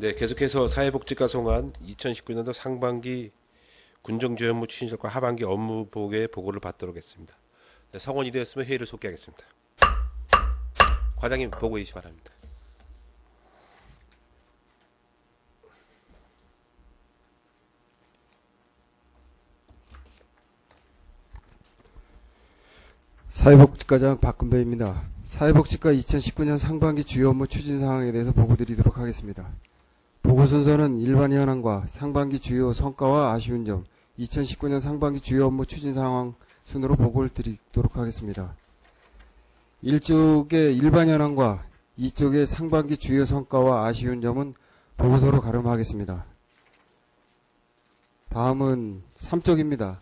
네, 계속해서 사회복지과 송안 2019년도 상반기 군정지원 업무 추진설과 하반기 업무 보고의 보고를 받도록 했습니다. 네, 성원이 되었으면 회의를 속개하겠습니다. 과장님 보고 이시 바랍니다. 사회복지과장 박근배입니다. 사회복지과 2019년 상반기 주요 업무 추진 사항에 대해서 보고드리도록 하겠습니다. 보고 순서는 일반 현황과 상반기 주요 성과와 아쉬운 점, 2019년 상반기 주요 업무 추진 상황 순으로 보고를 드리도록 하겠습니다. 1쪽의 일반 현황과 2쪽의 상반기 주요 성과와 아쉬운 점은 보고서로 가름하겠습니다. 다음은 3쪽입니다.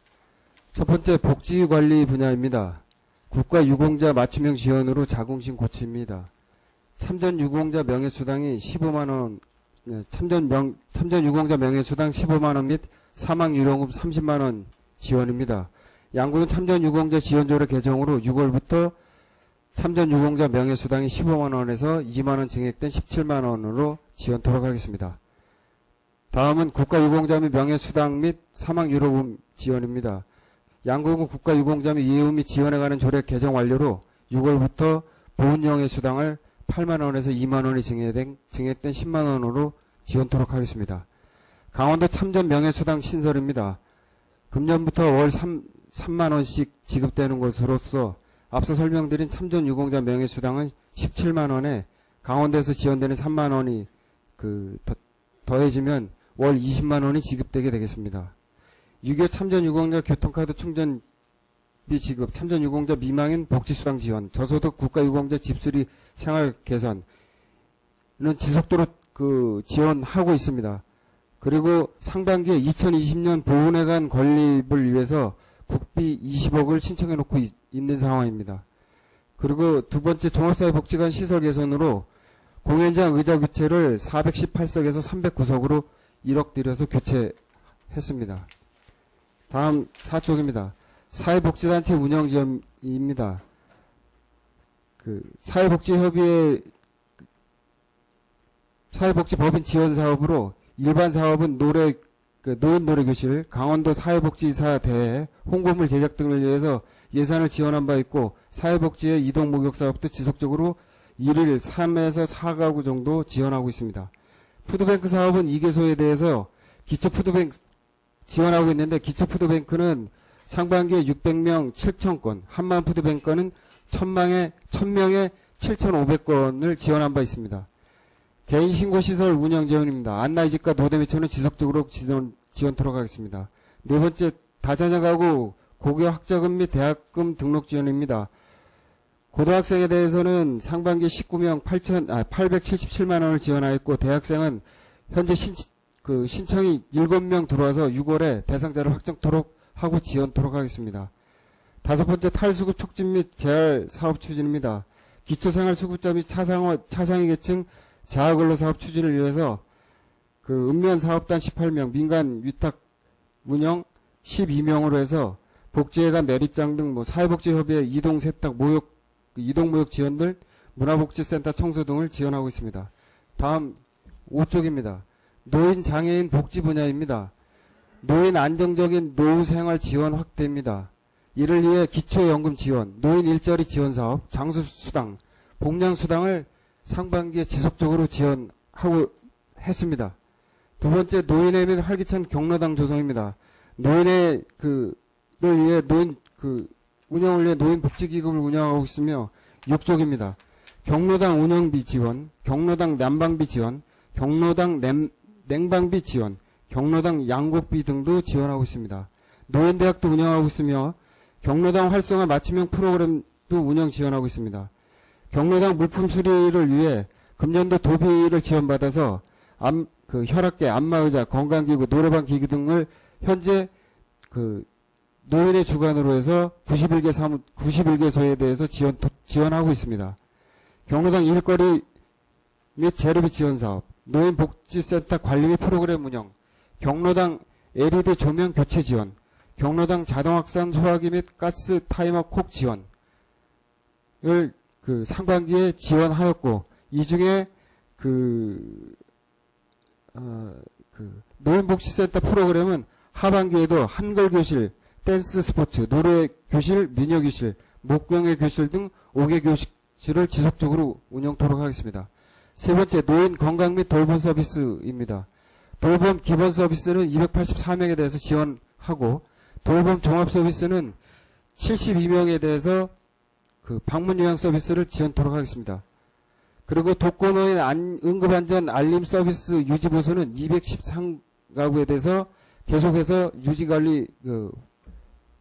첫 번째 복지관리 분야입니다. 국가유공자 맞춤형 지원으로 자궁신 고치입니다. 참전유공자 명예수당이 15만원, 참전유공자 명예수당 15만원 및 사망유료금 30만원 지원입니다. 양국은 참전유공자 지원조례 개정으로 6월부터 참전유공자 명예수당이 15만원에서 2만원 증액된 17만원으로 지원토록 하겠습니다. 다음은 국가유공자 및 명예수당 및 사망유료금 지원입니다. 양국은 국가유공자 및 예우 및 지원에 관한 조례 개정 완료로 6월부터 보훈령의 수당을 8만원에서 2만원이 증액된 10만원으로 지원토록 하겠습니다. 강원도 참전 명예수당 신설입니다. 금년부터 월 3만원씩 지급되는 것으로서 앞서 설명드린 참전유공자 명예수당은 17만원에 강원도에서 지원되는 3만원이 더해지면 월 20만원이 지급되게 되겠습니다. 6.25 참전유공자 교통카드 충전비 지급, 참전유공자 미망인 복지수당 지원, 저소득 국가유공자 집수리 생활 개선은 지속도로 지원하고 있습니다. 그리고 상반기에 2020년 보훈회관 건립을 위해서 국비 20억을 신청해 놓고 있는 상황입니다. 그리고 두 번째 종합사회복지관 시설 개선으로 공연장 의자 교체를 418석에서 309석으로 1억 들여서 교체했습니다. 다음 4쪽입니다. 사회복지단체 운영지원입니다. 사회복지협의회 사회복지법인 지원사업으로 일반 사업은 노인 노래교실, 강원도 사회복지사 대회, 홍보물 제작 등을 위해서 예산을 지원한 바 있고 사회복지의 이동 목욕 사업도 지속적으로 1일 3에서 4가구 정도 지원하고 있습니다. 푸드뱅크 사업은 2개소에 대해서 기초푸드뱅크 지원하고 있는데 기초푸드뱅크는 상반기에 600명 7,000건, 한만푸드뱅크는 1,000명에 7,500건을 지원한 바 있습니다. 개인신고시설 운영지원입니다. 안나이집과 노대미촌은 지속적으로 지원토록 하겠습니다. 네 번째 다자녀가구 고교학자금 및 대학금 등록 지원입니다. 고등학생에 대해서는 상반기 19명 877만원을 지원하였고 대학생은 현재 신청이 7명 들어와서 6월에 대상자를 확정토록 하고 지원토록 하겠습니다. 다섯 번째 탈수급 촉진 및 재활 사업 추진입니다. 기초생활수급자 및 차상위 계층 자아근로사업 추진을 위해서 읍면사업단 18명, 민간 위탁 운영 12명으로 해서 복지회관 매립장 등 사회복지협의회 이동세탁 이동모욕 지원들, 문화복지센터 청소 등을 지원하고 있습니다. 다음 5쪽입니다. 노인 장애인 복지 분야입니다. 노인 안정적인 노후생활 지원 확대입니다. 이를 위해 기초연금 지원, 노인 일자리 지원 사업, 장수수당, 복량수당을 상반기에 지속적으로 지원하고 했습니다. 두 번째 노인회 및 활기찬 경로당 조성입니다. 노인의 를 위해 운영을 위해 노인복지기금을 운영하고 있으며 6쪽입니다. 경로당 운영비 지원, 경로당 난방비 지원, 경로당 냉방비 지원, 경로당 양곡비 등도 지원하고 있습니다. 노인대학도 운영하고 있으며 경로당 활성화 맞춤형 프로그램도 운영 지원하고 있습니다. 경로당 물품 수리를 위해 금년도 도비를 지원받아서 혈압계, 안마의자, 건강기구, 노래방 기기 등을 현재 노인의 주관으로 해서 91개소에 대해서 지원하고 있습니다. 경로당 일거리 및 재료비 지원 사업, 노인복지센터 관리 및 프로그램 운영, 경로당 LED 조명 교체 지원, 경로당 자동확산 소화기 및 가스 타이머 콕 지원을 상반기에 지원하였고 이 중에 노인복지센터 프로그램은 하반기에도 한글교실, 댄스 스포츠, 노래 교실, 민요 교실, 목공예 교실 등 5개 교실을 지속적으로 운영토록 하겠습니다. 세 번째, 노인 건강 및 돌봄 서비스입니다. 돌봄 기본 서비스는 284명에 대해서 지원하고, 돌봄 종합 서비스는 72명에 대해서 방문 요양 서비스를 지원토록 하겠습니다. 그리고 독거노인 응급안전 알림 서비스 유지 보수는 213가구에 대해서 계속해서 유지 관리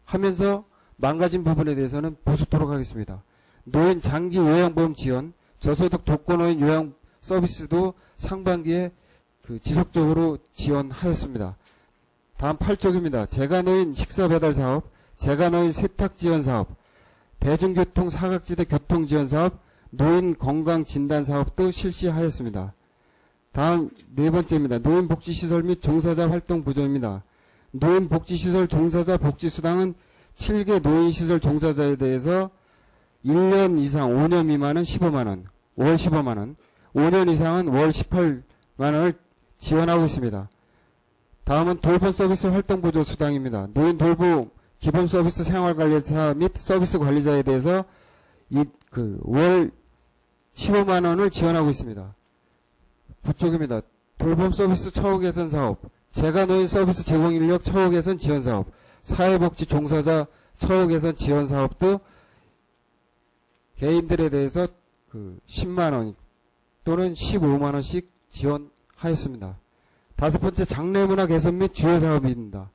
하면서 망가진 부분에 대해서는 보수토록 하겠습니다. 노인 장기 요양보험 지원, 저소득 독거노인 요양 서비스도 상반기에 지속적으로 지원하였습니다. 다음 8쪽입니다. 재가노인 식사배달 사업, 재가노인 세탁 지원 사업, 대중교통 사각지대 교통 지원 사업, 노인 건강 진단 사업도 실시하였습니다. 다음 네 번째입니다. 노인복지시설 및 종사자 활동 보조입니다. 노인복지시설 종사자 복지수당은 7개 노인시설 종사자에 대해서 1년 이상 5년 미만은 15만원, 월 15만원, 5년 이상은 월 18만원을 지원하고 있습니다. 다음은 돌봄 서비스 활동 보조 수당입니다. 노인 돌봄 기본 서비스 생활관리사 및 서비스 관리자에 대해서 월 15만원을 지원하고 있습니다. 9쪽입니다. 돌봄 서비스 처우 개선 사업, 재가노인 서비스 제공 인력 처우 개선 지원 사업, 사회복지 종사자 처우 개선 지원 사업도 개인들에 대해서 10만원 또는 15만원씩 지원하였습니다. 다섯 번째, 장례문화 개선 및 주요 사업입니다.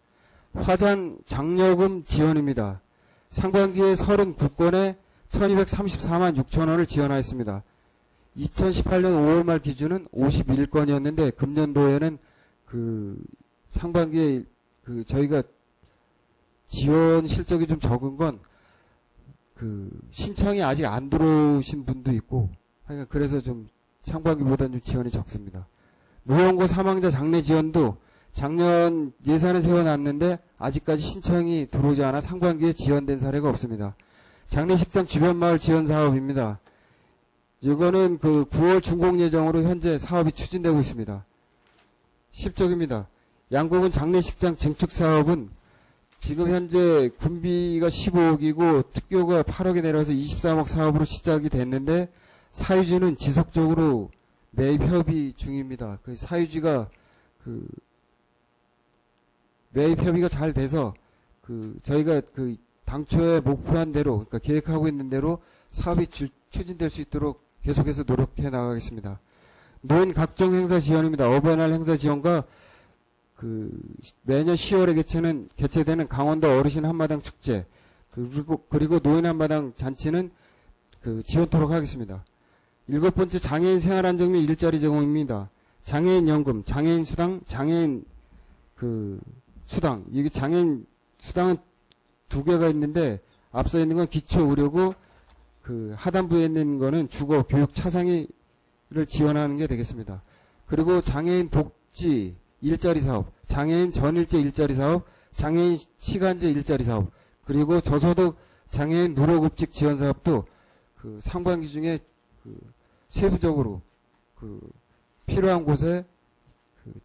화장 장려금 지원입니다. 상반기에 39건에 1234만 6천원을 지원하였습니다. 2018년 5월 말 기준은 51건이었는데 금년도에는 상반기에 저희가 지원 실적이 좀 적은 건 신청이 아직 안 들어오신 분도 있고, 그래서 좀 상반기보다는 좀 지원이 적습니다. 무연고 사망자 장례 지원도 작년 예산을 세워놨는데 아직까지 신청이 들어오지 않아 상반기에 지원된 사례가 없습니다. 장례식장 주변 마을 지원 사업입니다. 이거는 9월 준공 예정으로 현재 사업이 추진되고 있습니다. 10쪽입니다. 양곡은 장례식장 증축 사업은 지금 현재 군비가 15억이고 특교가 8억에 내려서 23억 사업으로 시작이 됐는데 사유지는 지속적으로 매입 협의 중입니다. 사유지가 매입 협의가 잘 돼서 저희가 당초에 목표한 대로, 그러니까 계획하고 있는 대로 사업이 추진될 수 있도록 계속해서 노력해 나가겠습니다. 노인 각종 행사 지원입니다. 어버이날 행사 지원과 매년 10월에 개최되는 강원도 어르신 한마당 축제, 그리고 노인 한마당 잔치는 지원토록 하겠습니다. 일곱 번째, 장애인 생활안정 및 일자리 제공입니다. 장애인 연금, 장애인 수당, 장애인 수당. 이게 장애인 수당은 두 개가 있는데 앞서 있는 건 기초 의료고 하단부에 있는 거는 주거, 교육, 차상위를 지원하는 게 되겠습니다. 그리고 장애인 복지 일자리 사업, 장애인 전일제 일자리 사업, 장애인 시간제 일자리 사업, 그리고 저소득 장애인 무료급식 지원 사업도 상반기 중에 세부적으로 필요한 곳에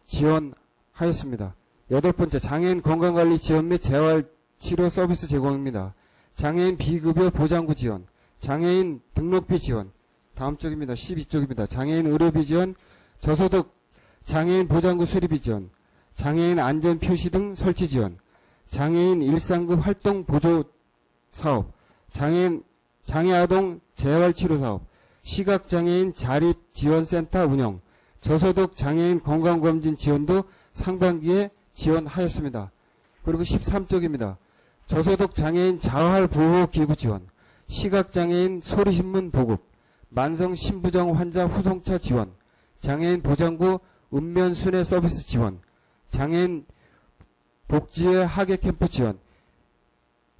지원하였습니다. 여덟 번째, 장애인 건강관리 지원 및 재활치료 서비스 제공입니다. 장애인 비급여 보장구 지원, 장애인 등록비 지원, 다음 쪽입니다. 12쪽입니다. 장애인 의료비 지원, 저소득 장애인 보장구 수리비 지원, 장애인 안전표시 등 설치 지원, 장애인 일상급 활동 보조 사업, 장애아동 재활치료 사업, 시각장애인 자립지원센터 운영, 저소득 장애인 건강검진 지원도 상반기에 지원하였습니다. 그리고 13쪽입니다. 저소득 장애인 자활보호기구 지원, 시각장애인 소리신문 보급, 만성신부정 환자 후송차 지원, 장애인 보장구 읍면순회 서비스 지원, 장애인 복지회 하계캠프 지원.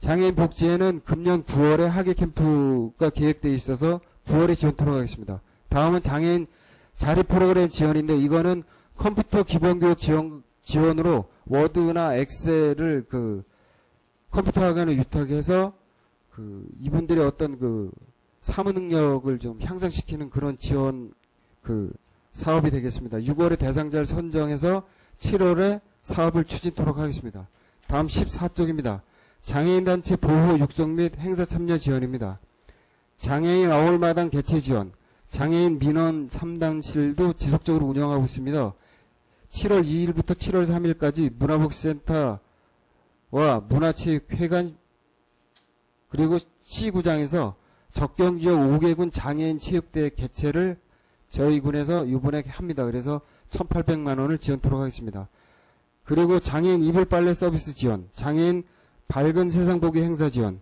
장애인 복지회는 금년 9월에 하계캠프가 계획되어 있어서 9월에 지원토록 하겠습니다. 다음은 장애인 자립 프로그램 지원인데 이거는 컴퓨터 기본교육 지원으로 워드나 엑셀을 컴퓨터 학원에 유탁해서 이분들의 어떤 사무 능력을 좀 향상시키는 그런 지원 사업이 되겠습니다. 6월에 대상자를 선정해서 7월에 사업을 추진토록 하겠습니다. 다음 14쪽입니다. 장애인단체 보호 육성 및 행사 참여 지원입니다. 장애인 어울마당 개최 지원, 장애인 민원 3당실도 지속적으로 운영하고 있습니다. 7월 2일부터 7월 3일까지 문화복지센터와 문화체육회관 그리고 C구장에서 적경지역 5개군 장애인 체육대회 개최를 저희 군에서 이번에 합니다. 그래서 1,800만 원을 지원토록 하겠습니다. 그리고 장애인 이불빨래 서비스 지원, 장애인 밝은 세상 보기 행사 지원,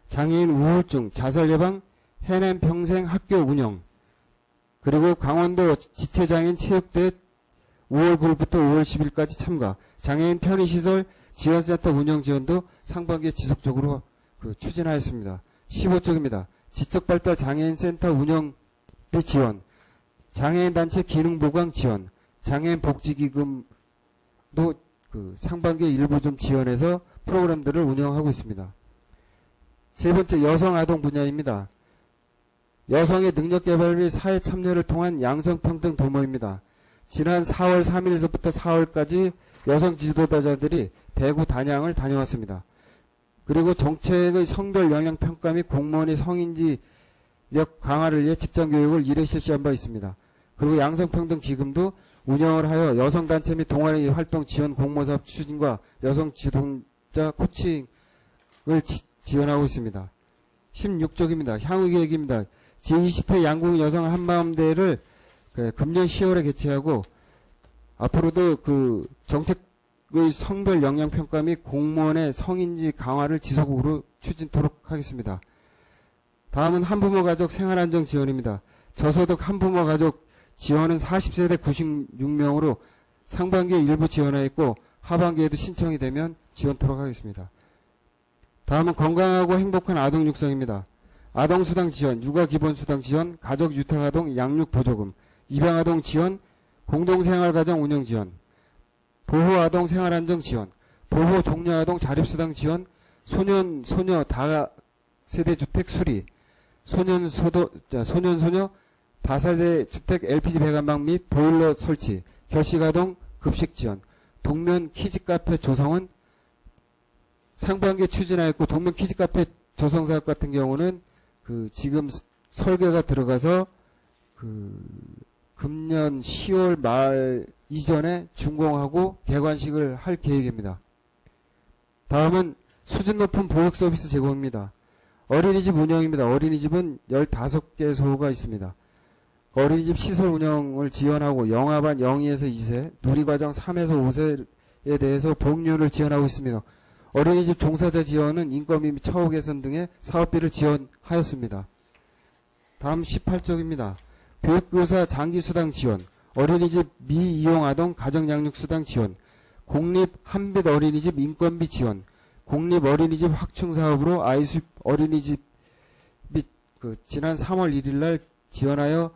장애인 우울증, 자살 예방, 해냄 평생 학교 운영, 그리고 강원도 지체장애인 체육대회 5월 9일부터 5월 10일까지 참가, 장애인 편의시설 지원센터 운영 지원도 상반기에 지속적으로 추진하였습니다. 15쪽입니다. 지적발달 장애인 센터 운영비 지원, 장애인 단체 기능 보강 지원, 장애인 복지기금도 상반기에 일부 좀 지원해서 프로그램들을 운영하고 있습니다. 세 번째, 여성 아동 분야입니다. 여성의 능력 개발 및 사회 참여를 통한 양성평등 도모입니다. 지난 4월 3일서부터 4월까지 여성 지도자들이 대구 단양을 다녀왔습니다. 그리고 정책의 성별 영향 평가 및 공무원의 성인지력 강화를 위해 직장 교육을 1회 실시한 바 있습니다. 그리고 양성평등 기금도 운영을 하여 여성단체 및 동아리 활동 지원 공모사업 추진과 여성 지도자 코칭을 지원하고 있습니다. 16쪽입니다. 향후 계획입니다. 제20회 양궁 여성 한마음대회를 금년 10월에 개최하고 앞으로도 정책의 성별 영향 평가 및 공무원의 성인지 강화를 지속적으로 추진토록 하겠습니다. 다음은 한부모 가족 생활안정 지원입니다. 저소득 한부모 가족 지원은 40세대 96명으로 상반기에 일부 지원하였고 하반기에도 신청이 되면 지원토록 하겠습니다. 다음은 건강하고 행복한 아동 육성입니다. 아동수당 지원, 육아기본수당 지원, 가족유탁아동 양육보조금, 입양아동 지원, 공동생활가정 운영 지원, 보호아동 생활안정 지원, 보호종려아동 자립수당 지원, 소년, 소녀 다세대주택 수리, 소년, 소녀 다세대 주택 LPG 배관방 및 보일러 설치, 결식아동 급식 지원, 동면 키즈카페 조성은 상반기에 추진하였고, 동면 키즈카페 조성사업 같은 경우는 지금 설계가 들어가서 금년 10월 말 이전에 준공하고 개관식을 할 계획입니다. 다음은 수준 높은 보육 서비스 제공입니다. 어린이집 운영입니다. 어린이집은 15개소가 있습니다. 어린이집 시설 운영을 지원하고 영아반 0에서 2세, 누리과정 3에서 5세에 대해서 복리를 지원하고 있습니다. 어린이집 종사자 지원은 인건비 및 처우 개선 등의 사업비를 지원하였습니다. 다음 18쪽입니다. 교육교사 장기수당 지원, 어린이집 미이용아동 가정양육수당 지원, 공립 한빛 어린이집 인건비 지원, 공립 어린이집 확충사업으로 아이숲 어린이집 및 지난 3월 1일날 지원하여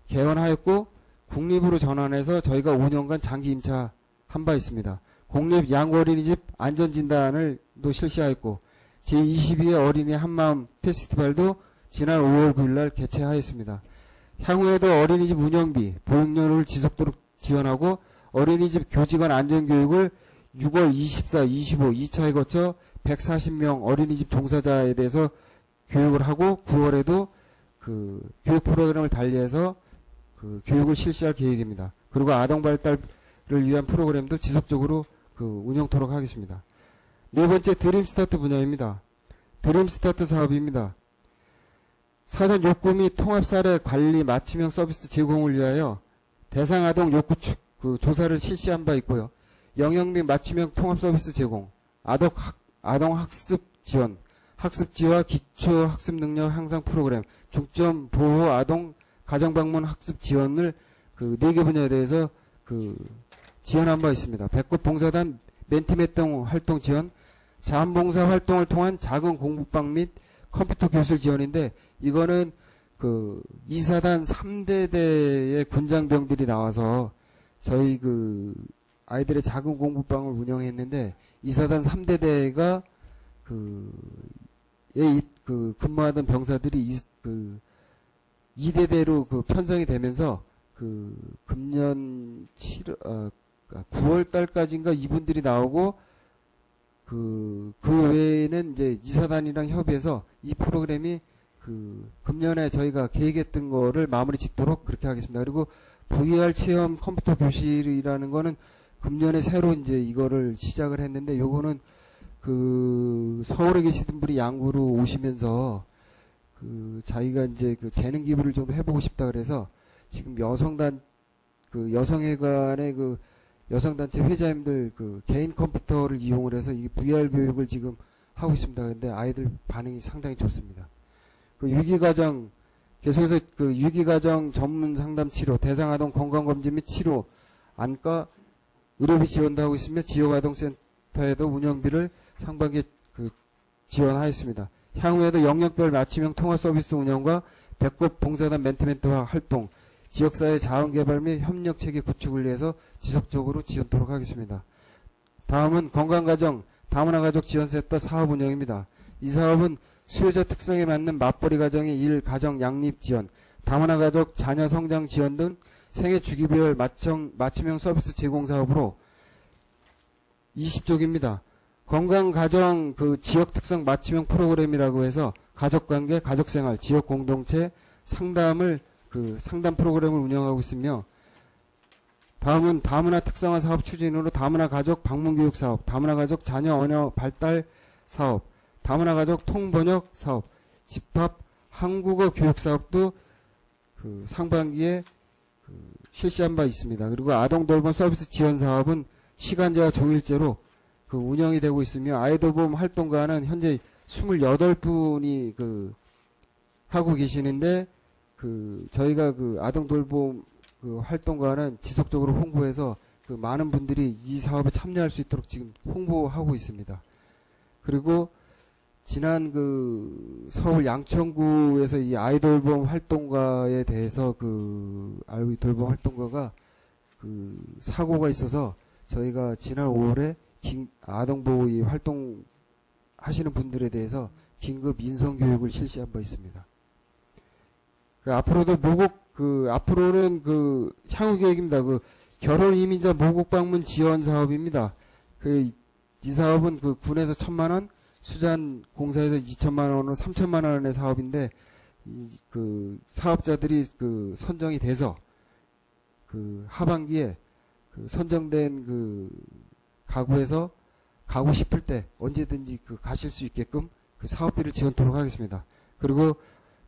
개원하였고, 국립으로 전환해서 저희가 5년간 장기 임차한 바 있습니다. 공립 양구 어린이집 안전진단을 또 실시하였고, 제22회 어린이 한마음 페스티벌도 지난 5월 9일날 개최하였습니다. 향후에도 어린이집 운영비, 보육료를 지속적으로 지원하고 어린이집 교직원 안전교육을 6월 24, 25, 2차에 거쳐 140명 어린이집 종사자에 대해서 교육을 하고 9월에도 교육 프로그램을 달리해서 교육을 실시할 계획입니다. 그리고 아동 발달을 위한 프로그램도 지속적으로 운영토록 하겠습니다. 네 번째, 드림스타트 분야입니다. 드림스타트 사업입니다. 사전 욕구 및 통합 사례 관리 맞춤형 서비스 제공을 위하여 대상 아동 욕구 조사를 실시한 바 있고요. 영역 및 맞춤형 통합 서비스 제공, 아동 학습 지원, 학습지와 기초 학습 능력 향상 프로그램, 중점 보호 아동 가정 방문 학습 지원을 4개 분야에 대해서 지원한 바 있습니다. 배꼽 봉사단 멘티메동 활동 지원, 자원봉사 활동을 통한 작은 공부방 및 컴퓨터 교실 지원인데, 이거는 2사단 3대대의 군장병들이 나와서 저희 아이들의 작은 공부방을 운영했는데, 2사단 3대대가 근무하던 병사들이 2대대로 편성이 되면서 그 금년 9월 달까지인가 이분들이 나오고 그 외에는 이제 이사단이랑 협의해서 이 프로그램이 그 금년에 저희가 계획했던 거를 마무리 짓도록 그렇게 하겠습니다. 그리고 VR 체험 컴퓨터 교실이라는 거는 금년에 새로 이제 이거를 시작을 했는데 요거는 그 서울에 계시던 분이 양구로 오시면서 그 자기가 이제 그 재능 기부를 좀 해보고 싶다 그래서 지금 그 여성회관의 그 여성단체 회장님들 그 개인 컴퓨터를 이용을 해서 이 VR 교육을 지금 하고 있습니다. 근데 아이들 반응이 상당히 좋습니다. 그 유기가정 계속해서 그 유기가정 전문 상담 치료, 대상아동 건강검진 및 치료, 안과 의료비 지원도 하고 있으며 지역아동센터에도 운영비를 상반기에 그 지원하였습니다. 향후에도 영역별 맞춤형 통화 서비스 운영과 배꼽 봉사단 멘토멘토화 활동, 지역사회 자원개발 및 협력체계 구축을 위해서 지속적으로 지원토록 하겠습니다. 다음은 건강가정 다문화가족 지원센터 사업 운영입니다. 이 사업은 수요자 특성에 맞는 맞벌이 가정의 가정 양립 지원, 다문화가족 자녀 성장 지원 등 생애 주기별 맞춤형 서비스 제공 사업으로 20조기입니다. 건강가정 그 지역 특성 맞춤형 프로그램이라고 해서 가족관계, 가족생활, 지역 공동체 상담을 그 상담 프로그램을 운영하고 있으며 다음은 다문화 특성화 사업 추진으로 다문화 가족 방문 교육 사업, 다문화 가족 자녀 언어 발달 사업, 다문화 가족 통번역 사업, 집합 한국어 교육 사업도 그 상반기에 그 실시한 바 있습니다. 그리고 아동 돌봄 서비스 지원 사업은 시간제와 종일제로 그 운영이 되고 있으며 아이돌봄 활동가는 현재 28분이 그 하고 계시는데 그 저희가 그 아동 돌봄 그 활동가는 지속적으로 홍보해서 그 많은 분들이 이 사업에 참여할 수 있도록 지금 홍보하고 있습니다. 그리고 지난 그 서울 양천구에서 이 아이돌봄 활동가에 대해서 그 아이돌봄 활동가가 그 사고가 있어서 저희가 지난 5월에 아동보호 활동 하시는 분들에 대해서 긴급 인성교육을 실시한 바 있습니다. 그 앞으로도 앞으로는 그 향후 계획입니다. 그 결혼 이민자 모국 방문 지원 사업입니다. 이 사업은 그 군에서 1,000만원, 수잔 공사에서 2,000만원으로 3,000만원의 사업인데, 그 사업자들이 그 선정이 돼서 그 하반기에 그 선정된 그 가구에서 가고 싶을 때 언제든지 그 가실 수 있게끔 그 사업비를 지원토록 하겠습니다. 그리고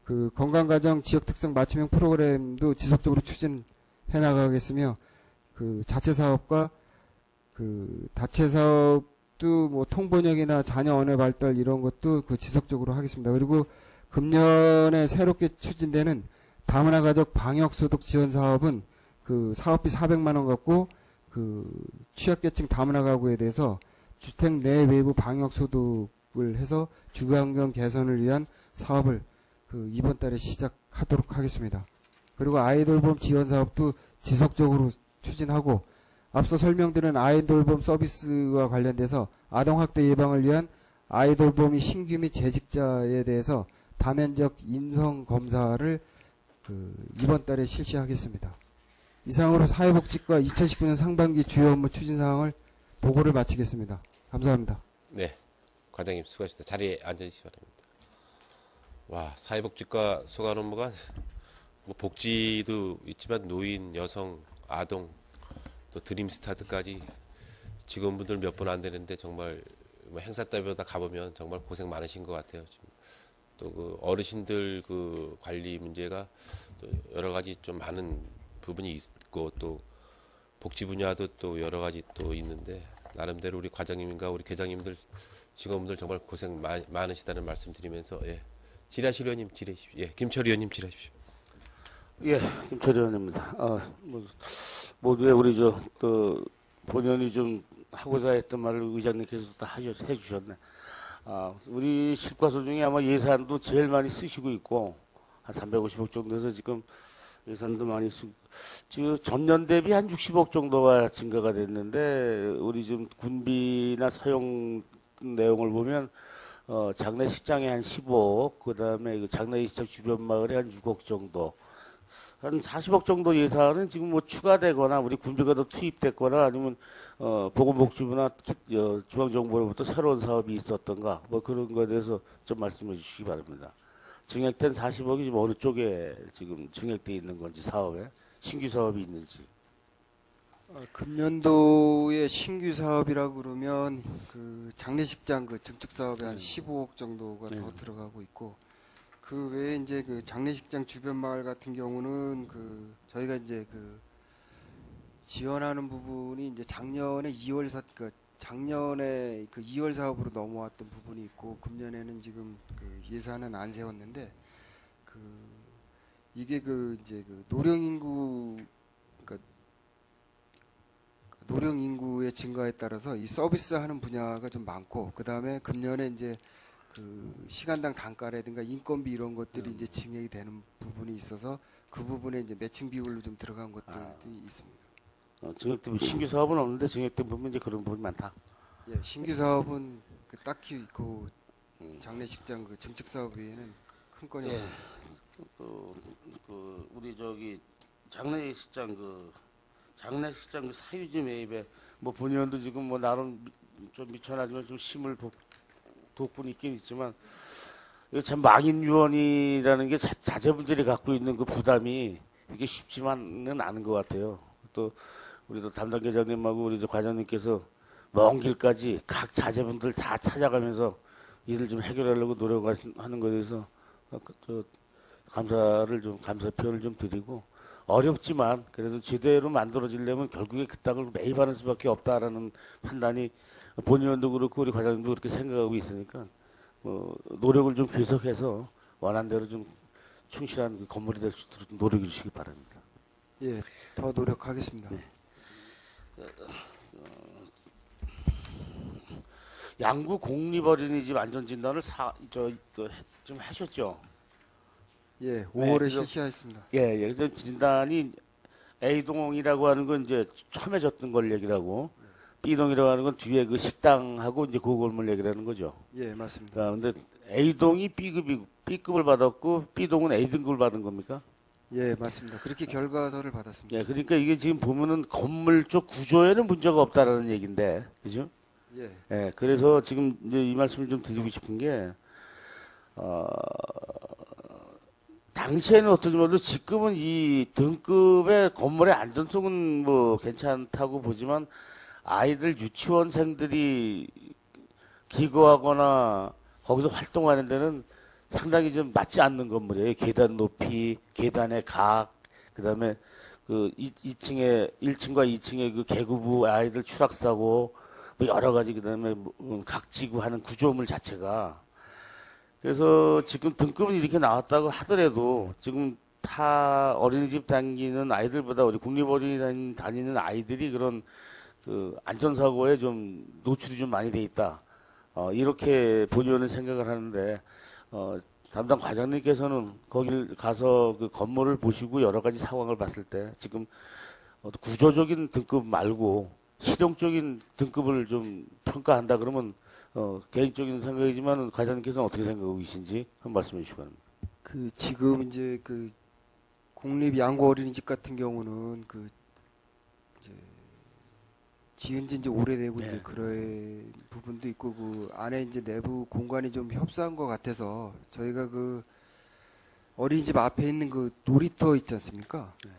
그 건강가정 지역특성 맞춤형 프로그램도 지속적으로 추진해 나가겠으며 그 자체 사업과 그 다체 사업도 뭐 통번역이나 자녀 언어 발달 이런 것도 그 지속적으로 하겠습니다. 그리고 금년에 새롭게 추진되는 다문화 가족 방역 소득 지원 사업은 그 사업비 400만 원 갖고 그 취약계층 다문화 가구에 대해서 주택 내 외부 방역 소득을 해서 주거환경 개선을 위한 사업을 그 이번 달에 시작하도록 하겠습니다. 그리고 아이돌봄 지원 사업도 지속적으로 추진하고 앞서 설명드린 아이돌봄 서비스와 관련돼서 아동학대 예방을 위한 아이돌봄이 신규 및 재직자에 대해서 다면적 인성 검사를 그 이번 달에 실시하겠습니다. 이상으로 사회복지과 2019년 상반기 주요 업무 추진 사항을 보고를 마치겠습니다. 감사합니다. 네, 과장님 수고하셨습니다. 자리에 앉으시기 바랍니다. 와, 사회복지과 소관 업무가 뭐 복지도 있지만 노인, 여성, 아동, 또 드림스타드까지 직원분들 몇 분 안 되는데 정말 뭐 행사 때마다 가보면 정말 고생 많으신 것 같아요. 지금 또 그 어르신들 그 관리 문제가 또 여러 가지 좀 많은 부분이 있고 또 복지 분야도 또 여러 가지 또 있는데 나름대로 우리 과장님과 우리 계장님들 직원분들 정말 고생 많으시다는 말씀드리면서 예. 질의하실 의원님 질의하십시오. 예, 김철 의원님 질의하십시오. 예, 김철 의원입니다. 모두에 우리 또 본연이 좀 하고자 했던 말을 의장님께서 다 해주셨네. 우리 실과소 중에 아마 예산도 제일 많이 쓰시고 있고 한 350억 정도에서 지금 예산도 많이 쓰고 지금 전년 대비 한 60억 정도가 증가가 됐는데 우리 지금 군비나 사용 내용을 보면 장례식장에 한 15억, 그 다음에 장례식장 주변 마을에 한 6억 정도, 한 40억 정도 예산은 지금 뭐 추가되거나 우리 군비가 더 투입됐거나 아니면 보건복지부나 중앙정부로부터 새로운 사업이 있었던가 뭐 그런 거에 대해서 좀 말씀해 주시기 바랍니다. 증액된 40억이 지금 어느 쪽에 지금 증액돼 있는 건지 사업에 신규 사업이 있는지. 금년도에 신규 사업이라고 그러면 그 장례식장 그 증축 사업에 한 15억 정도가 네. 더 들어가고 있고 그 외에 이제 그 장례식장 주변 마을 같은 경우는 그 저희가 이제 그 지원하는 부분이 이제 작년에 2월 사업으로 넘어왔던 부분이 있고 금년에는 지금 그 예산은 안 세웠는데 그 이게 그 이제 그 노령 인구의 증가에 따라서 이 서비스하는 분야가 좀 많고 그 다음에 금년에 이제 그 시간당 단가라든가 인건비 이런 것들이 이제 증액이 되는 부분이 있어서 그 부분에 이제 매칭 비율로 좀 들어간 것들이 있습니다. 증액된 신규 사업은 없는데 증액된 부분 이제 그런 부분이 많다. 예, 신규 사업은 그 딱히 그 장례식장 그 증축 사업 외에는 큰 건이 예. 없습니다. 우리 저기 장례식장 그 사유지 매입에 뭐 본의원도 지금 뭐 나름 좀 미천하지만 좀 힘을 돋군 있긴 있지만 이게 참 망인유언이라는 게 자제분들이 갖고 있는 그 부담이 이게 쉽지만은 않은 것 같아요. 또 우리도 담당 계장님하고 우리 저 과장님께서 먼 길까지 각 자제분들 다 찾아가면서 일을 좀 해결하려고 노력하는 것에 대해서 감사 표현을 좀 드리고 어렵지만 그래도 제대로 만들어지려면 결국에 그 땅을 매입하는 수밖에 없다라는 판단이 본의원도 그렇고 우리 과장님도 그렇게 생각하고 있으니까 노력을 좀 계속해서 원한대로 좀 충실한 그 건물이 될 수 있도록 노력해 주시기 바랍니다. 예, 더 노력하겠습니다. 네. 양구 공립어린이집 안전진단을 좀 하셨죠? 예, 5월에 네, 실시하였습니다. 예. 근데 진단이 A동이라고 하는 건 이제 처음에 졌던 걸 얘기라고, B동이라고 하는 건 뒤에 그 식당하고 이제 그 건물 얘기라는 거죠. 예, 맞습니다. 근데 A동이 B급을 받았고, B동은 A등급을 받은 겁니까? 예, 맞습니다. 그렇게 결과서를 받았습니다. 예, 그러니까 이게 지금 보면은 건물 쪽 구조에는 문제가 없다라는 얘기인데, 그죠? 예, 예, 그래서 지금 이제 이 말씀을 좀 드리고 싶은 게, 당시에는 어떤지 몰라도 지금은 이 등급의 건물의 안전성은 뭐 괜찮다고 보지만 아이들 유치원생들이 기거하거나 거기서 활동하는 데는 상당히 좀 맞지 않는 건물이에요. 계단 높이, 계단의 각, 그 다음에 그 1층과 2층의 그 계구부 아이들 추락사고, 뭐 여러 가지, 그 다음에 각지구 하는 구조물 자체가. 그래서 지금 등급은 이렇게 나왔다고 하더라도 지금 타 어린이집 다니는 아이들보다 우리 국립어린이집 다니는 아이들이 그런 그 안전사고에 좀 노출이 좀 많이 돼 있다. 이렇게 본의원은 생각을 하는데, 담당 과장님께서는 거길 가서 그 건물을 보시고 여러 가지 상황을 봤을 때 지금 구조적인 등급 말고 실용적인 등급을 좀 평가한다 그러면 개인적인 생각이지만 과장님께서는 어떻게 생각하고 계신지 한번 말씀해 주시기 바랍니다. 그 지금 이제 그 공립 양구 어린이집 같은 경우는 그 이제 지은 지 이제 오래되고 네. 이제 그런 부분도 있고 그 안에 이제 내부 공간이 좀 협소한 것 같아서 저희가 그 어린이집 앞에 있는 그 놀이터 있지 않습니까? 네.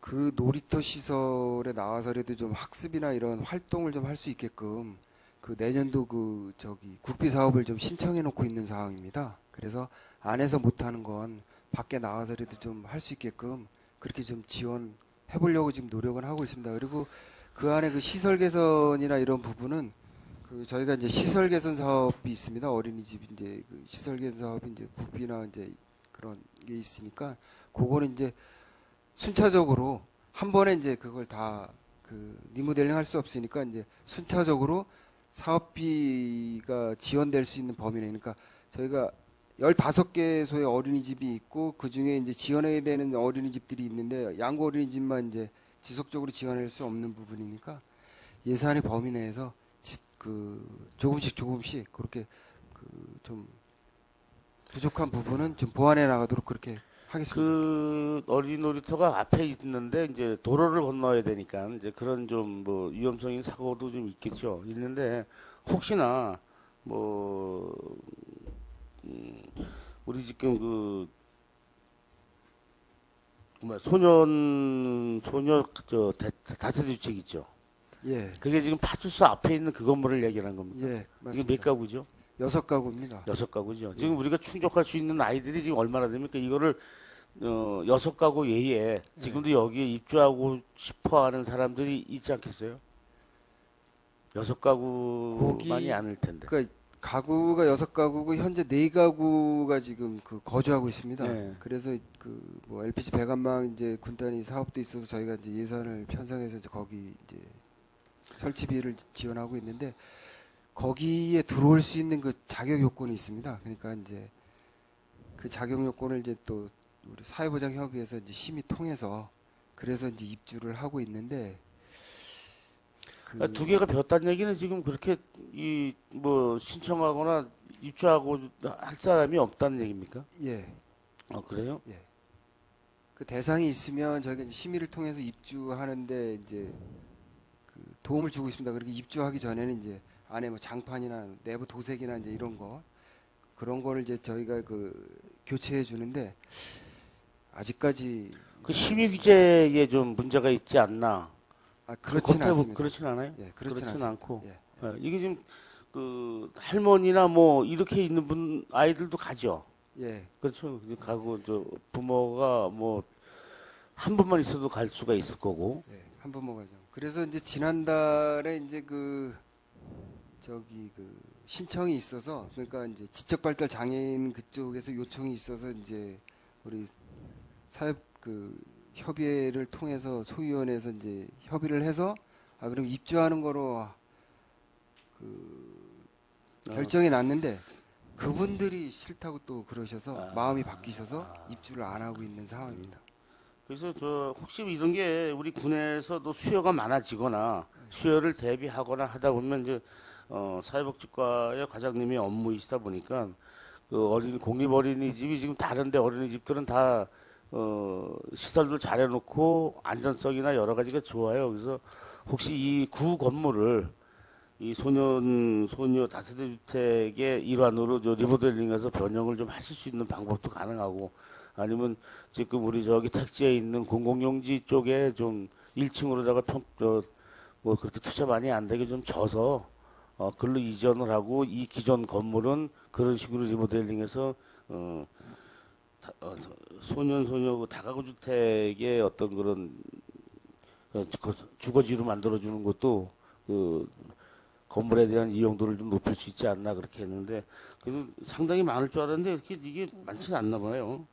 그 놀이터 시설에 나와서라도 좀 학습이나 이런 활동을 좀 할 수 있게끔 그 내년도 그 저기 국비 사업을 좀 신청해 놓고 있는 상황입니다. 그래서 안에서 못하는 건 밖에 나와서라도 좀 할 수 있게끔 그렇게 좀 지원해 보려고 지금 노력은 하고 있습니다. 그리고 그 안에 그 시설 개선이나 이런 부분은 그 저희가 이제 시설 개선 사업이 있습니다. 어린이집 이제 그 시설 개선 사업이 이제 국비나 이제 그런 게 있으니까 그거는 이제 순차적으로 한 번에 이제 그걸 다 그 리모델링 할 수 없으니까 이제 순차적으로 사업비가 지원될 수 있는 범위 내에 그러니까 저희가 15개소의 어린이집이 있고 그 중에 이제 지원해야 되는 어린이집들이 있는데 양구 어린이집만 이제 지속적으로 지원할 수 없는 부분이니까 예산의 범위 내에서 그 조금씩 그렇게 그 좀 부족한 부분은 좀 보완해 나가도록 그렇게 하겠습니다. 그 어린이 놀이터가 앞에 있는데 이제 도로를 건너야 되니까 이제 그런 좀 뭐 위험성인 사고도 좀 있겠죠. 있는데 혹시나 뭐 우리 지금 그 뭐야 소녀 저 다세대 주택 있죠. 예, 그게 지금 파출소 앞에 있는 그 건물을 얘기하는 겁니다. 예, 이게 맞습니다. 몇 가구죠? 6가구입니다. 6가구죠. 지금 우리가 충족할 수 있는 아이들이 지금 얼마나 됩니까? 이거를 6가구 외에 지금도 여기에 입주하고 싶어 하는 사람들이 있지 않겠어요? 6가구만이 거기- 아닐 텐데. 그러니까 가구가 6가구고 현재 4가구가 지금 그 거주하고 있습니다. 네. 그래서 그 뭐 LPG 배관망 이제 군단위 사업도 있어서 저희가 이제 예산을 편성해서 이제 거기 이제 설치비를 지원하고 있는데 거기에 들어올 수 있는 그 자격 요건이 있습니다. 그러니까 이제 그 자격 요건을 이제 또 우리 사회보장협의회에서 이제 심의 통해서 그래서 이제 입주를 하고 있는데 그 2개가 비었다는 얘기는 지금 그렇게 이 뭐 신청하거나 입주하고 할 사람이 없다는 얘기입니까? 예. 그래요? 그 대상이 있으면 저희가 이제 심의를 통해서 입주하는데 이제 그 도움을 주고 있습니다. 그렇게 입주하기 전에는 이제 안에 뭐 장판이나 내부 도색이나 이제 이런 거 그런 거를 이제 저희가 그 교체해 주는데 아직까지 그 심의 규제에 좀 문제가 있지 않나? 그렇지는 겉에 않습니다. 그렇진 않아요? 예, 그렇진 않습니다. 않고. 예. 이게 지금 그 할머니나 뭐 이렇게 있는 분 아이들도 가죠. 예. 그렇죠. 이제 가고 저 부모가 뭐 한 분만 있어도 갈 수가 있을 거고. 예, 한 번 먹어야죠. 그래서 이제 지난달에 이제 그 저기 그 신청이 있어서 그러니까 이제 지적 발달 장애인 그쪽에서 요청이 있어서 이제 우리 사회 그 협의회를 통해서 소위원회에서 이제 협의를 해서 그럼 입주하는 거로 그 결정이 났는데 그분들이 싫다고 또 그러셔서 마음이 바뀌셔서 입주를 안 하고 있는 상황입니다. 그래서 저 혹시 이런 게 우리 군에서도 수요가 많아지거나 수요를 대비하거나 하다 보면 이제 사회복지과의 과장님이 업무이시다 보니까 그 공립 어린이집이 지금 다른데 어린이집들은 다 시설도 잘 해놓고 안전성이나 여러 가지가 좋아요. 그래서 혹시 이 구 건물을 이 소녀 다세대 주택의 일환으로 저 리모델링해서 변형을 좀 하실 수 있는 방법도 가능하고 아니면 지금 우리 저기 택지에 있는 공공용지 쪽에 좀 1층으로다가 뭐 그렇게 투자 많이 안 되게 좀 져서 글로 이전을 하고 이 기존 건물은 그런 식으로 리모델링해서 소녀 그 다가구 주택의 어떤 그런 주거지로 만들어주는 것도 그 건물에 대한 이용도를 좀 높일 수 있지 않나 그렇게 했는데 그래도 상당히 많을 줄 알았는데 이게 많지는 않나 봐요.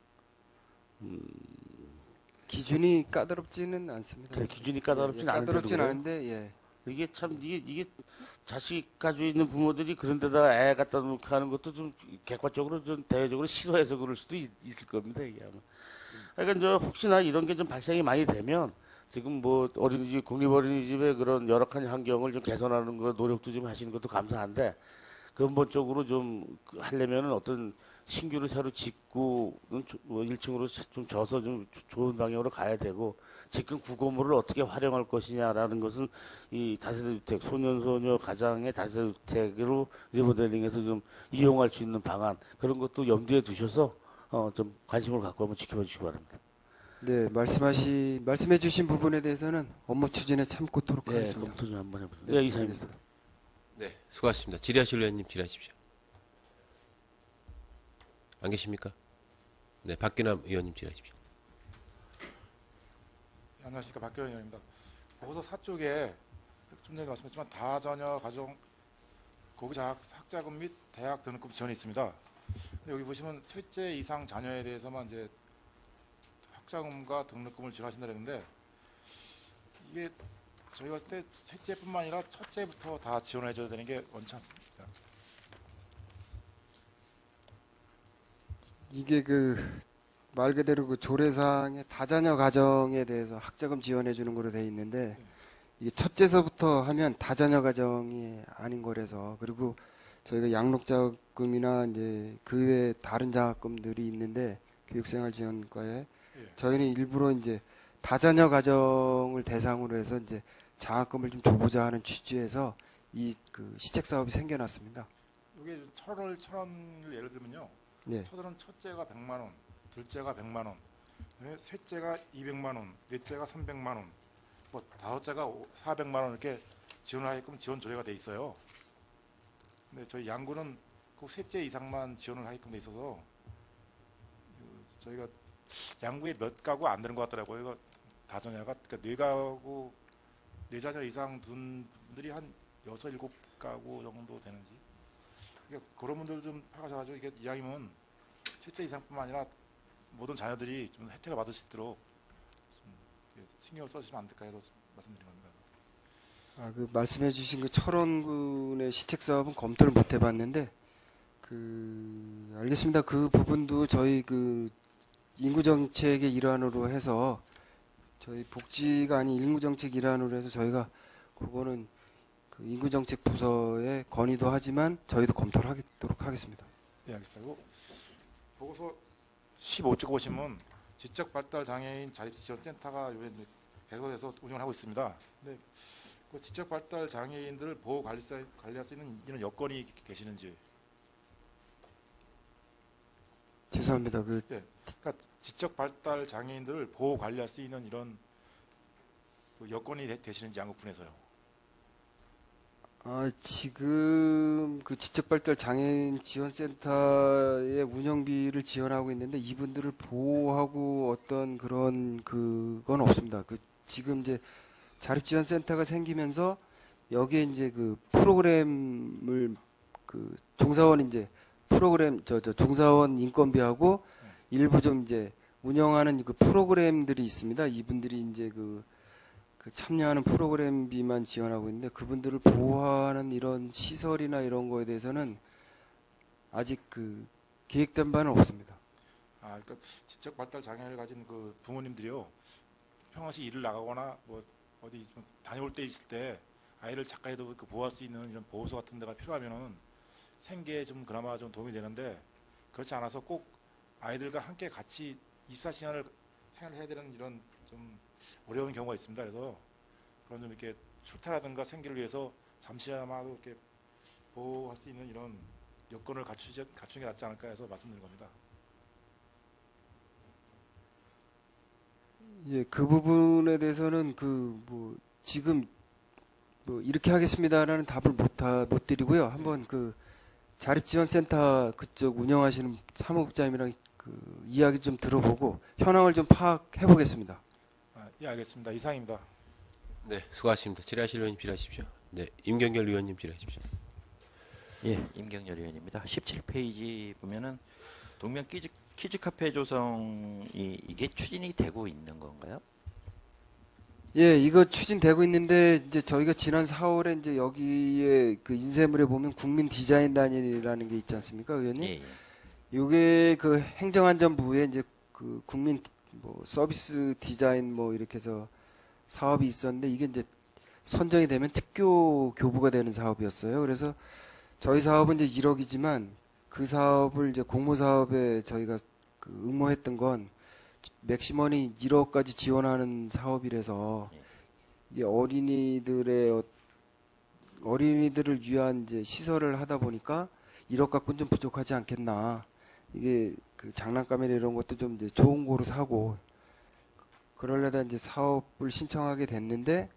기준이 까다롭지는 않습니다. 그래, 기준이 까다롭진 않은데도 까다롭진 그래요? 않은데 예. 이게 참 이게 자식 가지고 있는 부모들이 그런 데다가 애 갖다 놓고 하는 것도 좀 객관적으로 좀 대외적으로 싫어해서 그럴 수도 있을 겁니다. 이게 아마. 그러니까 저 혹시나 이런 게 좀 발생이 많이 되면 지금 뭐 어린이집 국립 어린이집의 그런 열악한 환경을 좀 개선하는 거 노력도 좀 하시는 것도 감사한데 근본적으로 좀 하려면은 어떤 신규로 새로 짓고 뭐 1층으로 좀 져서 좀 좋은 방향으로 가야 되고 지금 구건물을 어떻게 활용할 것이냐라는 것은 이 다세대 주택 소년소녀 가장의 다세대 주택으로 리모델링해서 좀 이용할 수 있는 방안 그런 것도 염두에 두셔서 좀 관심을 갖고 한번 지켜봐 주시기 바랍니다. 네, 말씀해 주신 부분에 대해서는 업무 추진에 참고토록 네, 하겠습니다. 검토 좀 한번 해보세요. 네, 이상입니다. 네, 수고하셨습니다. 질의하실 의원님 질의하십시오. 안 계십니까? 네, 박기남 의원님 질의하십시오. 네, 안녕하십니까 박규현 의원입니다. 보고서 4쪽에 좀 전에 말씀했지만 다자녀 가정 고교 학자금 및 대학 등록금 지원이 있습니다. 근데 여기 보시면 셋째 이상 자녀에 대해서만 이제 학자금과 등록금을 지원하신다 그랬는데 이게 저희가 봤을 때 셋째뿐만 아니라 첫째부터 다 지원을 해줘야 되는 게 원치 않습니까? 이게 그 말 그대로 그 조례상의 다자녀 가정에 대해서 학자금 지원해 주는 거로 돼 있는데 이게 첫째서부터 하면 다자녀 가정이 아닌 거라서 그리고 저희가 양록자금이나 이제 그 외에 다른 장학금들이 있는데 교육생활지원과에 예. 저희는 일부러 이제 다자녀 가정을 대상으로 해서 이제 장학금을 좀 줘보자 하는 취지에서 이 그 시책 사업이 생겨났습니다. 이게 천원을 예를 들면요. 예. 첫째가 100만 원, 둘째가 100만 원, 그다음에 셋째가 200만 원, 넷째가 300만 원, 뭐 다섯째가 400만 원 이렇게 지원을 하게끔 지원 조례가 돼 있어요. 근데 저희 양구는 꼭 셋째 이상만 지원을 하게끔 돼 있어서 저희가 양구에 몇 가구 안 되는 것 같더라고요. 이거 다자녀가 그러니까 네 자녀 이상 둔 분들이 한 6, 7가구 정도 되는지. 그러니까 그런 분들 좀 파가셔가지고 이게 이왕이면 셋째 이상뿐만 아니라 모든 자녀들이 좀 혜택을 받을 수 있도록 좀 신경을 써주시면 안 될까 해서 말씀드린 겁니다. 그 말씀해주신 그 철원군의 시책 사업은 검토를 못 해봤는데 알겠습니다. 그 부분도 저희 그 인구 정책의 일환으로 해서 저희 복지가 아닌 인구 정책 일환으로 해서 저희가 그거는 그 인구 정책 부서에 건의도 하지만 저희도 검토를 하도록 하겠습니다. 네, 알겠습니다. 그리고 보고서 15쪽 보시면 지적 발달 장애인 자립 지원 센터가 요새 개설해서 운영을 하고 있습니다. 근데 그 지적 발달 장애인들을 보호 관리할 수 있는 이런 여건이 계시는지. 죄송합니다. 그러니까 지적 발달 장애인들을 보호 관리할 수 있는 이런 그 여건이 되시는지 양국군에서요. 지금 그 지적발달 장애인 지원센터의 운영비를 지원하고 있는데 이분들을 보호하고 어떤 그런 그건 없습니다. 지금 이제 자립지원센터가 생기면서 여기에 이제 그 프로그램을 그 종사원 이제 프로그램 종사원 인건비하고 일부 좀 이제 운영하는 그 프로그램들이 있습니다. 이분들이 이제 그 참여하는 프로그램비만 지원하고 있는데 그분들을 보호하는 이런 시설이나 이런 거에 대해서는 아직 그 계획된 바는 없습니다. 그러니까 지적 발달 장애를 가진 그 부모님들이요. 평상시 일을 나가거나 뭐 어디 좀 다녀올 때 있을 때 아이를 잠깐이라도 그 보호할 수 있는 이런 보호소 같은 데가 필요하면은 생계에 좀 그나마 좀 도움이 되는데 그렇지 않아서 꼭 아이들과 함께 같이 24시간을 생활을 해야 되는 이런 좀 어려운 경우가 있습니다. 그래서 그런 좀 이렇게 출타라든가 생계를 위해서 잠시나마도 이렇게 보호할 수 있는 이런 여건을 갖추는 게 낫지 않을까 해서 말씀드린 겁니다. 예, 그 부분에 대해서는 지금 이렇게 하겠습니다라는 답을 못 드리고요. 한번 그 자립지원센터 그쪽 운영하시는 사무국장님이랑 그 이야기 좀 들어보고 현황을 좀 파악해 보겠습니다. 예, 알겠습니다. 이상입니다. 네, 수고하셨습니다. 질의하실 의원님 질의하십시오. 네, 임경결 의원님 질의하십시오. 예, 임경열 의원입니다. 17페이지 보면은 동명 키즈 카페 조성이 이게 추진이 되고 있는 건가요? 예, 이거 추진되고 있는데 이제 저희가 지난 4월에 이제 여기에 그 인쇄물에 보면 국민 디자인 단일이라는 게 있지 않습니까, 의원님? 예, 예. 요게 그 행정안전부에 이제 그 국민 뭐 서비스 디자인 뭐 이렇게 해서 사업이 있었는데 이게 이제 선정이 되면 특교 교부가 되는 사업이었어요. 그래서 저희 사업은 이제 1억이지만 그 사업을 이제 공모 사업에 저희가 그 응모했던 건 맥시멈이 1억까지 지원하는 사업이라서 이 어린이들을 위한 이제 시설을 하다 보니까 1억 갖고는 좀 부족하지 않겠나. 이게 그 장난감이나 이런 것도 좀 이제 좋은 거로 사고 그러려다 이제 사업을 신청하게 됐는데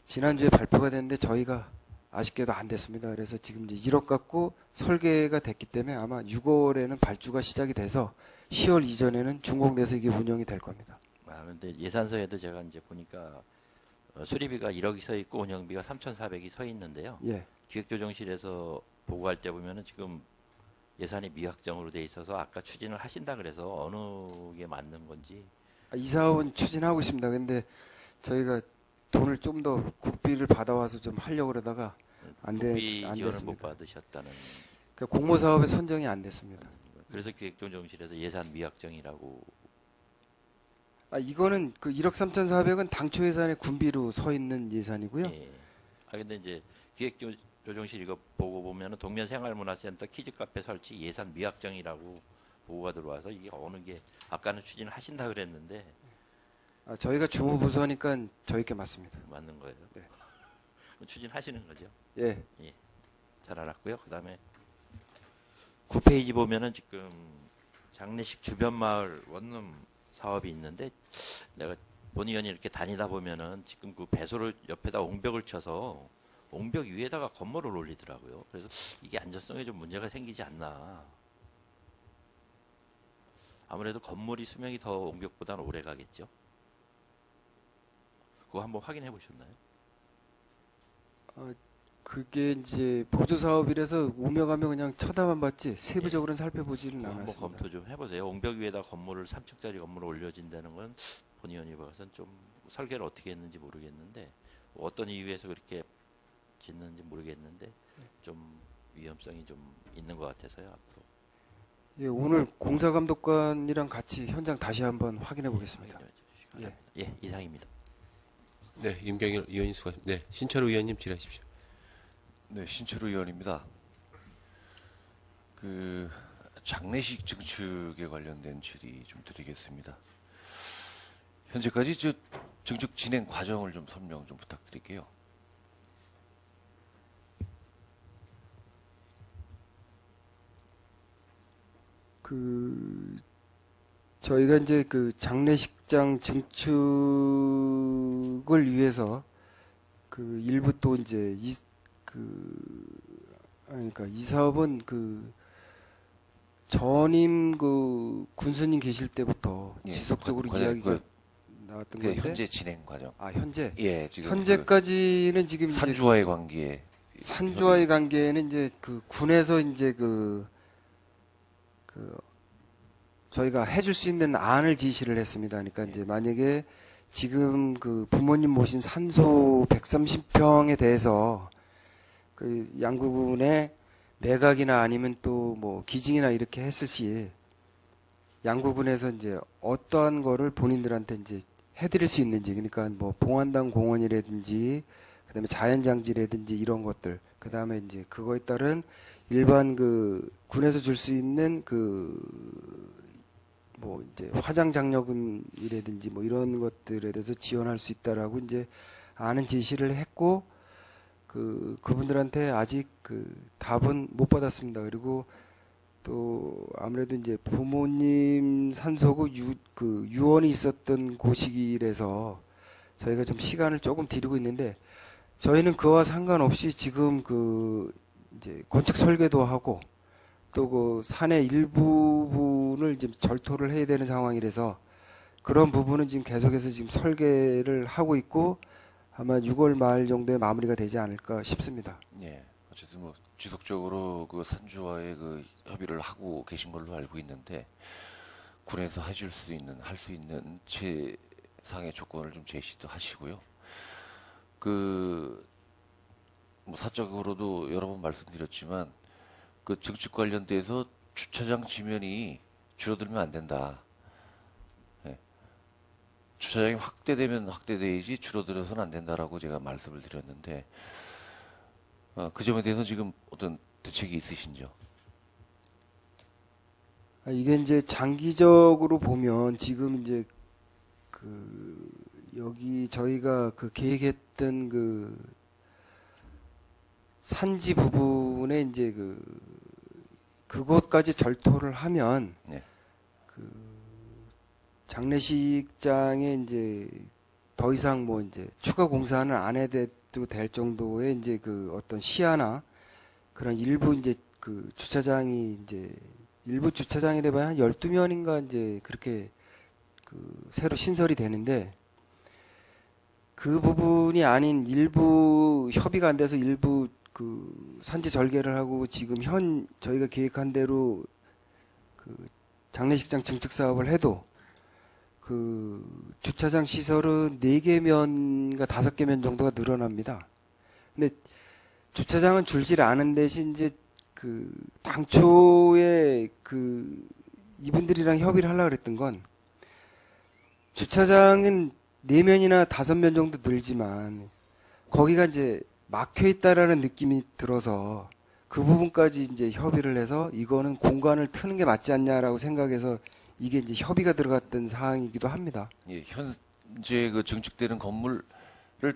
지난주에 발표가 됐는데 저희가 아쉽게도 안 됐습니다. 그래서 지금 이제 1억 갖고 설계가 됐기 때문에 아마 6월에는 발주가 시작이 돼서 10월 이전에는 준공돼서 이게 운영이 될 겁니다. 그런데 예산서에도 제가 이제 보니까 수리비가 1억이 서 있고 운영비가 3,400이 서 있는데요. 예. 기획조정실에서 보고할 때 보면은 지금 예산이 미확정으로 돼 있어서 아까 추진을 하신다 그래서 어느 게 맞는 건지. 이 사업은 추진하고 있습니다. 근데 저희가 돈을 좀 더 국비를 받아와서 좀 하려고 그러다가 안 국비 지원을 못 됐습니다. 받으셨다는. 그러니까 공모 사업에 선정이 안 됐습니다. 그래서 기획조정실에서 예산 미확정이라고. 이거는 그 1억 3,400은 당초 예산의 군비로 서 있는 예산이고요. 예. 근데 이제 기획조정실 이거 보고 보면은 동면생활문화센터 키즈카페 설치 예산 미확정이라고 보고가 들어와서 이게 어느 게 아까는 추진을 하신다 그랬는데 저희가 주무부서니까 저희께 맞습니다. 맞는 거예요. 네. 추진하시는 거죠. 예. 잘 알았고요. 그다음에 9페이지 보면은 지금 장례식 주변 마을 원룸 사업이 있는데 내가 본 의원이 이렇게 다니다 보면은 지금 그 배소를 옆에다 옹벽을 쳐서 옹벽 위에다가 건물을 올리더라고요. 그래서 이게 안전성에 좀 문제가 생기지 않나. 아무래도 건물이 수명이 더 옹벽보다는 오래 가겠죠. 그거 한번 확인해 보셨나요? 그게 이제 보조 사업이라서 오며 가며 그냥 쳐다만 봤지 세부적으로는 살펴보지는 그거 한번 않았습니다. 검토 좀 해보세요. 옹벽 위에다 건물을 3층짜리 건물을 올려진다는 건 본 의원이 봐서는 좀 설계를 어떻게 했는지 모르겠는데 어떤 이유에서 그렇게 짓는지 모르겠는데 좀 위험성이 좀 있는 것 같아서요. 앞으로. 예, 오늘 공사감독관이랑 같이 현장 다시 한번 확인해 보겠습니다. 확인해 주시기 바랍니다. 예, 이상입니다. 네, 임경일 의원님 수고하셨습니다. 네, 신철우 의원님 질의하십시오. 네, 신철우 의원입니다. 그 장례식 증축에 관련된 질의 좀 드리겠습니다. 현재까지 증축 진행 과정을 좀 설명 좀 부탁드릴게요. 저희가 이제 그 장례식장 증축을 위해서 그 일부 또 이제 그러니까 이 사업은 그 전임 그 군수님 계실 때부터 예, 지속적으로 과정, 이야기가 나왔던 건데 현재 진행 과정. 현재 예, 지금 현재까지는 지금 그 이제 산주와의 관계. 산주와의 관계는 이제 그 군에서 이제 저희가 해줄 수 있는 안을 지시를 했습니다. 그러니까 이제 만약에 지금 그 부모님 모신 산소 130평에 대해서 그 양구군의 매각이나 아니면 또 뭐 기증이나 이렇게 했을 시에 양구군에서 이제 어떠한 거를 본인들한테 이제 해드릴 수 있는지, 그러니까 뭐 봉안당 공원이라든지 그다음에 자연장지라든지 이런 것들, 그다음에 이제 그거에 따른 일반 그 군에서 줄 수 있는 뭐 이제 화장 장려금이라든지 뭐 이런 것들에 대해서 지원할 수 있다라고 이제 아는 제시를 했고 그분들한테 아직 그 답은 못 받았습니다. 그리고 또 아무래도 이제 부모님 산소고 유언이 있었던 곳이라서 저희가 좀 시간을 조금 드리고 있는데 저희는 그와 상관없이 지금 이제 건축 설계도 하고 또 그 산의 일부분을 지금 절토를 해야 되는 상황이라서 그런 부분은 지금 계속해서 지금 설계를 하고 있고 아마 6월 말 정도에 마무리가 되지 않을까 싶습니다. 예, 어쨌든 뭐 지속적으로 그 산주와의 그 협의를 하고 계신 걸로 알고 있는데 군에서 할 수 있는 최상의 조건을 좀 제시도 하시고요. 뭐 사적으로도 여러 번 말씀드렸지만 그 증축 관련돼서 주차장 지면이 줄어들면 안 된다. 예. 주차장이 확대되면 확대돼야지 줄어들어서는 안 된다라고 제가 말씀을 드렸는데 그 점에 대해서 지금 어떤 대책이 있으신지요? 이게 이제 장기적으로 보면 지금 이제 여기 저희가 계획했던 산지 부분에 이제 그곳까지 절토를 하면 네. 장례식장에 이제 더 이상 뭐 이제 추가 공사는 안 해도 될 정도의 이제 어떤 시야나 그런 일부 이제 주차장이 이제 일부 주차장이래 봐야 한 12면인가 이제 그렇게 새로 신설이 되는데 그 부분이 아닌 일부 협의가 안 돼서 일부 산지 절개를 하고 지금 저희가 계획한 대로 장례식장 증축 사업을 해도 주차장 시설은 4개면과 5개면 정도가 늘어납니다. 근데 주차장은 줄질 않은 대신 이제 당초에 이분들이랑 협의를 하려고 그랬던 건 주차장은 4면이나 5면 정도 늘지만 거기가 이제 막혀 있다라는 느낌이 들어서 그 부분까지 이제 협의를 해서 이거는 공간을 트는 게 맞지 않냐라고 생각해서 이게 이제 협의가 들어갔던 사항이기도 합니다. 예, 현재 그 증축되는 건물을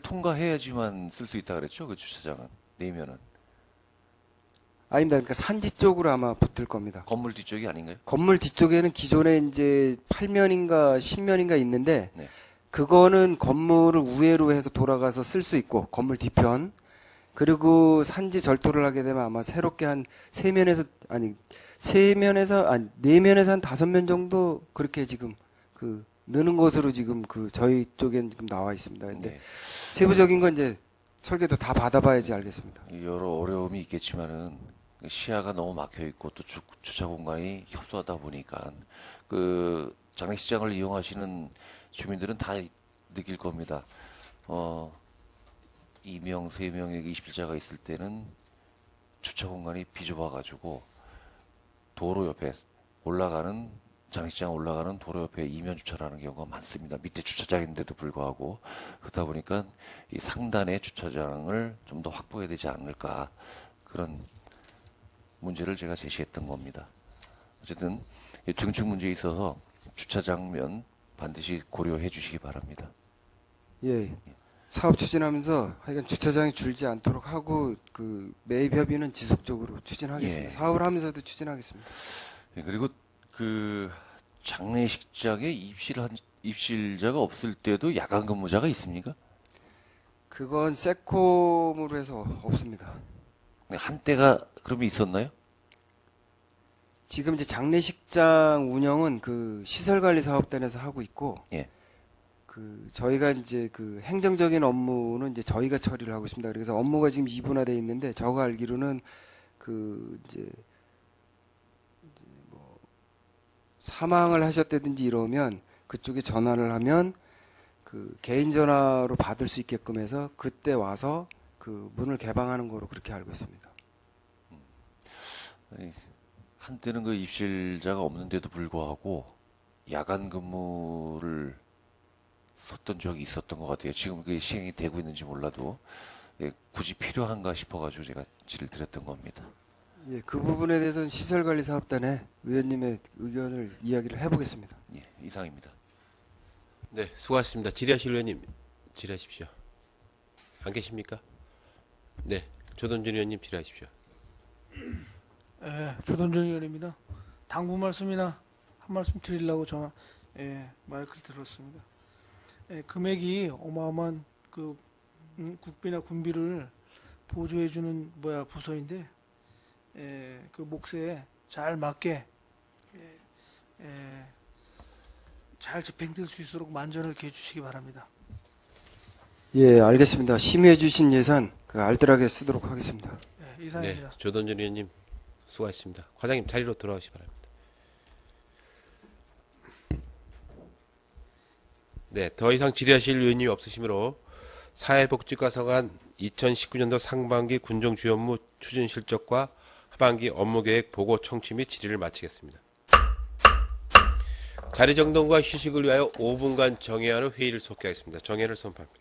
통과해야지만 쓸 수 있다 그랬죠? 그 주차장은 내면은 아닙니다. 그러니까 산지 쪽으로 아마 붙을 겁니다. 건물 뒤쪽이 아닌가요? 건물 뒤쪽에는 기존에 이제 8면인가 10면인가 있는데 네. 그거는 건물을 우회로 해서 돌아가서 쓸 수 있고 건물 뒤편 그리고 산지 절도를 하게 되면 아마 새롭게 한 3면에서 아니 3면에서 아니 4면에서 한 5면 정도 그렇게 지금 그 느는 것으로 지금 그 저희 쪽엔 지금 나와 있습니다. 근데 네. 세부적인 건 이제 설계도 다 받아봐야지 알겠습니다. 여러 어려움이 있겠지만은 시야가 너무 막혀 있고 또 주차 공간이 협소하다 보니까 그 장례식장을 이용하시는 주민들은 다 느낄 겁니다. 2명, 3명의 20일자가 있을 때는 주차 공간이 비좁아가지고 도로 옆에 올라가는 장례식장 올라가는 도로 옆에 이면 주차를 하는 경우가 많습니다. 밑에 주차장인데도 불구하고 그러다 보니까 이 상단의 주차장을 좀 더 확보해야 되지 않을까 그런 문제를 제가 제시했던 겁니다. 어쨌든 이 증축 문제에 있어서 주차장면 반드시 고려해 주시기 바랍니다. 예. 사업 추진하면서 하여간 주차장이 줄지 않도록 하고 그 매입 협의는 지속적으로 추진하겠습니다. 예. 사업을 하면서도 추진하겠습니다. 예, 그리고 그 장례식장에 입실자가 없을 때도 야간 근무자가 있습니까? 그건 세콤으로 해서 없습니다. 한때가 그러면 있었나요? 지금 이제 장례식장 운영은 그 시설관리사업단에서 하고 있고, 예. 그 저희가 이제 그 행정적인 업무는 이제 저희가 처리를 하고 있습니다. 그래서 업무가 지금 이분화되어 있는데, 저가 알기로는 그 이제 뭐 사망을 하셨다든지 이러면 그쪽에 전화를 하면 그 개인 전화로 받을 수 있게끔 해서 그때 와서 그 문을 개방하는 거로 그렇게 알고 있습니다. 아니, 한때는 그 입실자가 없는데도 불구하고 야간 근무를 썼던 적이 있었던 것 같아요. 지금 그게 시행이 되고 있는지 몰라도 예, 굳이 필요한가 싶어가지고 제가 질을 드렸던 겁니다. 예, 그 부분에 대해서는 시설관리사업단에 의원님의 의견을 이야기를 해보겠습니다. 예, 이상입니다. 네, 수고하셨습니다. 질의하실 의원님, 질의하십시오. 안 계십니까? 네, 조던준 의원님 질의하십시오. 조던준 의원입니다. 당부 말씀이나 한 말씀 드리려고 마이크를 들었습니다. 금액이 어마어마한 그 국비나 군비를 보조해주는 부서인데 그 몫에 잘 맞게 잘 집행될 수 있도록 만전을 기해 주시기 바랍니다. 예, 알겠습니다. 심의해 주신 예산 알뜰하게 쓰도록 하겠습니다. 네, 이상입니다. 조던준 의원님 수고하셨습니다. 과장님 자리로 돌아오시기 바랍니다. 네, 더 이상 질의하실 의원님이 없으시므로 사회복지과 성안 2019년도 상반기 군정주요 업무 추진 실적과 하반기 업무계획 보고 청취 및 질의를 마치겠습니다. 자리 정돈과 휴식을 위하여 5분간 정회하는 회의를 속개하겠습니다. 정회를 선포합니다.